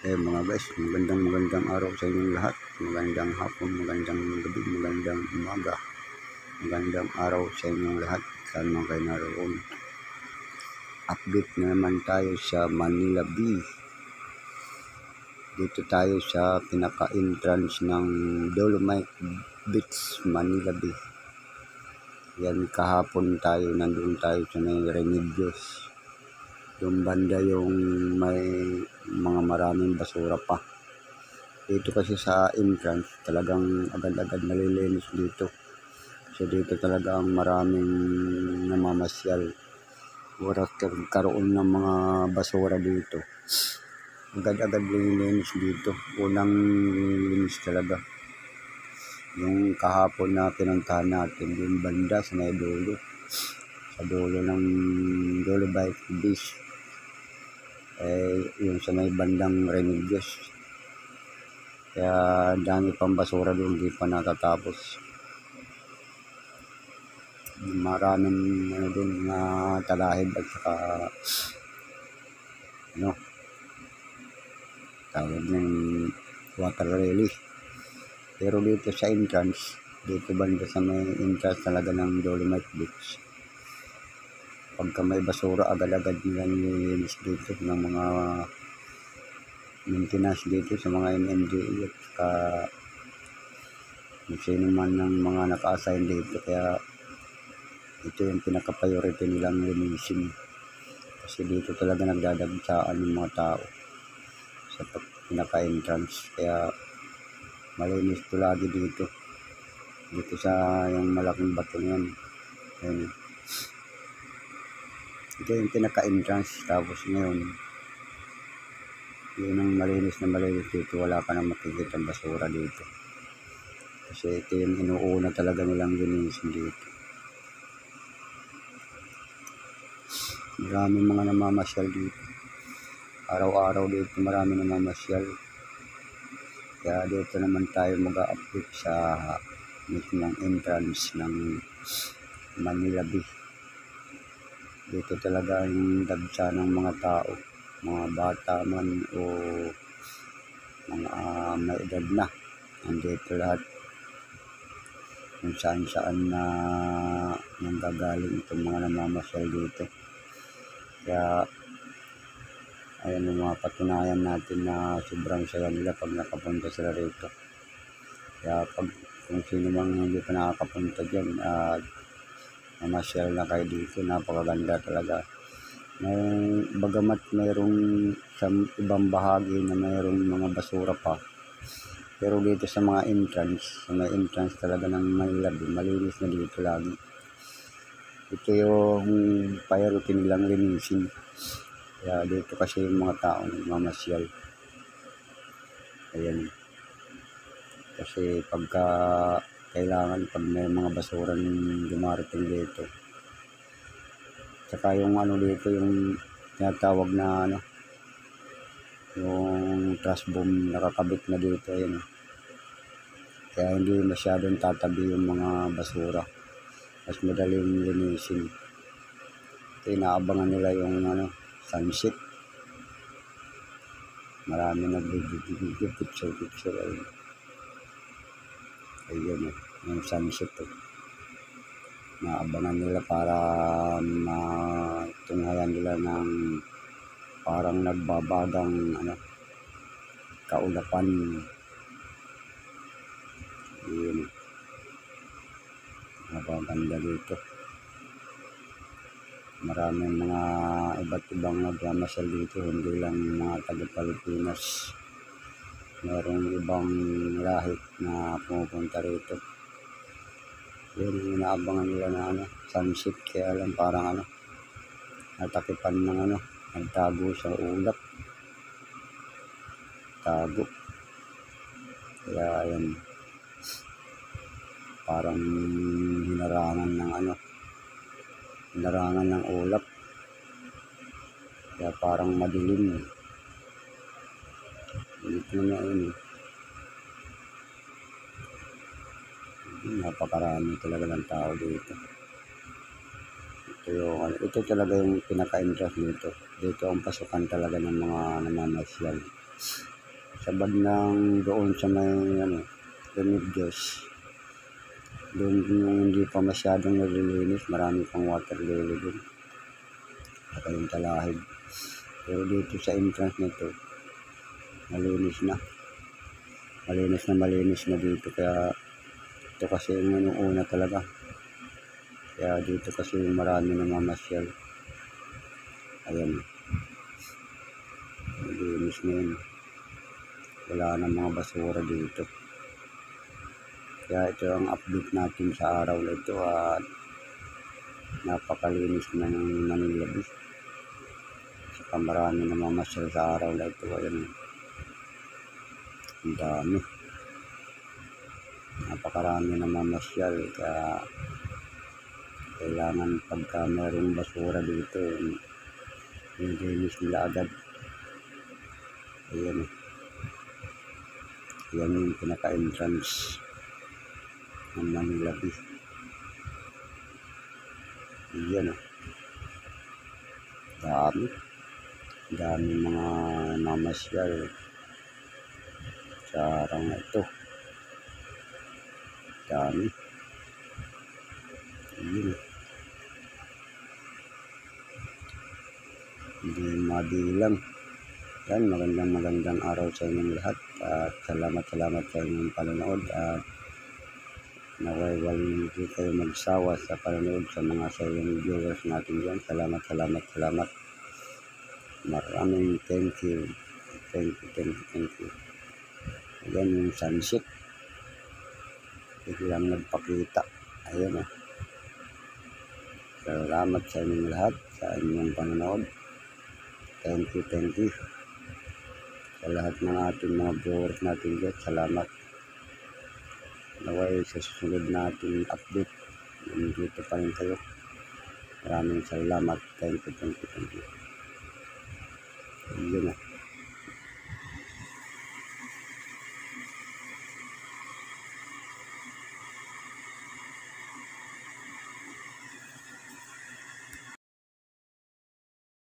Mga guys, magandang araw sa inyong lahat. Magandang hapon, magandang gabi, magandang umaga. Magandang araw sa inyong lahat. Saan man kayo naroon. Update na naman tayo sa Manila Bay. Dito tayo sa pinaka-entrance ng Dolomite Beach, Manila Bay. Yan, kahapon tayo, nandun tayo sa may Remedios. Yung banda yung may mga maraming basura pa. Dito kasi sa entrance talagang agad-agad nalilinis dito. So dito talagang maraming namamasyal. Wala karoon ng mga basura dito. Agad-agad nalilinis dito. Unang linis talaga. Yung kahapon na pinuntahan natin yung banda sa may dulo. Sa dulo ng Dolomite Beach. Yung sa may bandang Remedios. Kaya dami pang basura doon, hindi pa natatapos. Maraming doon na talahib at saka tawag ng water lily. Pero dito sa entrance, dito banda sa may entrance talaga ng Dolomite Beach, pagka may basura agad-agad nila nililinis dito ng mga maintenance dito sa mga MMDA at saka sino man ng mga naka-assign dito. Kaya ito yung pinaka-priority nilang linisin, kasi dito talaga nagdadagsaan ng mga tao sa pinaka-entrance. Kaya malinis to lagi dito sa yung malaking bato yan. Ayan. Ito yung pinaka-entrance. Tapos ngayon yun ang malinis na malinis dito. Wala ka na makikita ang basura dito, kasi ito yung inuuna talaga nilang linisin dito. Maraming mga namamasyal dito. Araw-araw dito marami namamasyal. Kaya dito naman tayo mag-update sa mismong entrance ng Manila Bay. Dito talaga yung dagsa ng mga tao, mga bata man o mga may edad na. Nandito lahat kung saan na nanggagaling itong mga namamasyal dito. Kaya ayan yung mga patunayan natin na sobrang saya nila pag nakapunta sila rito. Kaya kung sino mang hindi pa nakakapunta dyan, mamasyal na kayo dito. Napakaganda talaga. Bagamat mayroong sa ibang bahagi na mayroong mga basura pa, pero dito sa mga entrance, sa may entrance talaga ng Manila Bay, malinis na dito lagi. Ito yung priority nilang linisin. Kaya dito kasi yung mga tao mamasyal. Ayan. Kasi pagka kailangan, pag may mga basura dumarating dito. Saka yung dito, yung tinatawag na yung trash boom nakakabit na dito. Ayan. Kaya hindi masyadong tatabi yung mga basura. Mas madaling linisin. Inaabangan nila yung sunset. Marami nag-video, picture. Ayun, yung sunset. Naabangan nila para matunghayan nila ng parang nagbabagang kaulapan. Ayun. Napaganda dito. Maraming mga iba't ibang nagmamasyal dito, hindi lang mga taga-Pilipinas. Mayroong ibang lahit na pumupunta rito. Yun yung inaabangan nila na sunset. Kaya lang parang natakipan ng nagtago sa ulap. Tago. Kaya ayan, parang hinarangan ng ulap. Kaya parang madilim. Ito na yun. Napakarami talaga ng tao dito. Ito talaga yung pinaka-entrance dito. Dito ang pasukan talaga ng mga namamasyal. sa bandang doon sa may Remedios. Doon yung hindi pa masyadong nalilinis, marami pang water lily doon. Saka yung talahib. Pero dito sa entrance nito, malinis na. Malinis na dito. Kaya ito kasi yung una talaga. Kaya dito kasi marami namamasyal. Ayan. Malinis na yun. Wala na mga basura dito. Kaya ito ang update natin sa araw na ito at napakalinis na ng Manila Bay. Saka marami namamasyal sa araw na ito. Ayan. Ang dami. Napakarami namamasyal. Kaya kailangan pagka mayroong basura dito, nilinis nila agad. Ayan. Yan yung pinaka-entrance ng Manila Bay. Yan dami mga mamasyal sa araw na ito. Dami. Yan. Hindi mabilang. Yan, magandang araw sa inyong lahat at salamat sa inyong panonood at naway hindi kayo magsawa sa panonood sa mga silent viewers natin dyan. Salamat. Maraming thank you. Ayan yung sunset. Biglang nagpakita. Ayan Salamat sa inyong lahat sa inyong panonood. Thank you. Sa lahat ng ating mga viewers natin dyan, salamat. Naway sa susunod nating update, nandito pa rin kayo. Maraming salamat. Thank you. Yun